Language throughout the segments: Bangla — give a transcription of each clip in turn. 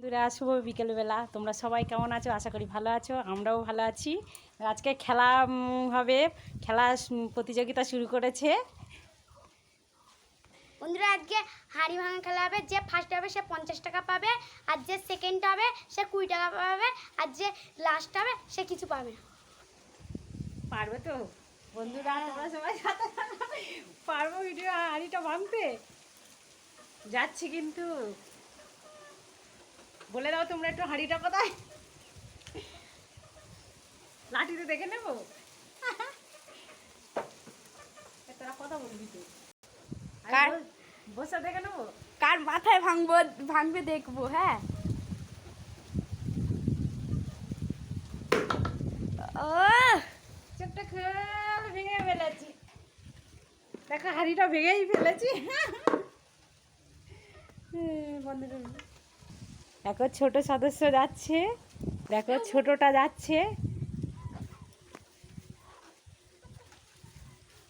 বন্ধুরা শুভ বিকেলবেলা, তোমরা সবাই কেমন আছো? আশা করি ভালো আছো, আমরাও ভালো আছি। আজকে খেলা হবে, খেলা প্রতিযোগিতা শুরু করেছে। বন্ধুরা আজকে হাঁড়ি ভাঙা খেলা হবে। যে ফার্স্ট হবে সে 50 টাকা পাবে, আর যে সেকেন্ড হবে সে 20 টাকা পাবে, আর যে লাস্ট হবে সে কিছু পাবে না। পারবে তো বন্ধুরা? তোমরা সবাই সাথে পারবো ভিডিও হাঁড়িটা ভাঙতে? যাচ্ছি কিন্তু, বলে দাও তোমরা একটু হাঁড়িটা কোথায়। লাঠিতে দেখে নেবো। তোরা কথা বলবি তো, বসে দেখে নেবো কার মাথায় ভাঙবে দেখবো। হ্যাঁ, ছোট্ট খেল ভেঙে ফেলেছি। দেখো হাঁড়িটা ভেঙেই ফেলেছি। বন্ধুরা দেখো ছোট সদস্য যাচ্ছে, দেখো ছোটটা যাচ্ছে।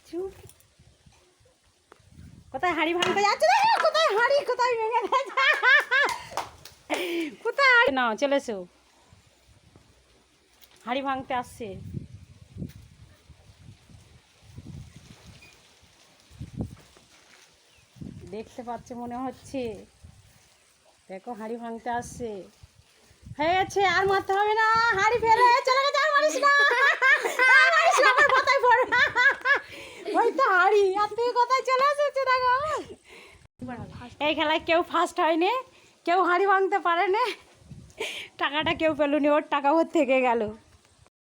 চুপ, কোথায় হাঁড়ি ভাঙতে যাচ্ছে? কোথায় হাঁড়ি, কোথায় ভেঙে গেছে, কোথায় না চলে এসো। হাঁড়ি ভাঙতে আসছে। দেখতে পাচ্ছে মনে হচ্ছে। দেখো হাঁড়ি ভাঙতে আসছে। হয়ে গেছে, আর মারতে হবে না। হাঁড়ি ফেলে চলে গেছে, আর মারিস না, আর মারিস না, আমার মাথায় পড়বে। ওই তো হাঁড়ি, আর তুই কোথায় চলে এসেছে? দেখো এই খেলায় কেউ ফার্স্ট হয়নি, কেউ হাঁড়ি ভাঙতে পারেনি, টাকাটা কেউ পেলুনি, ওর টাকা ওর থেকে গেল।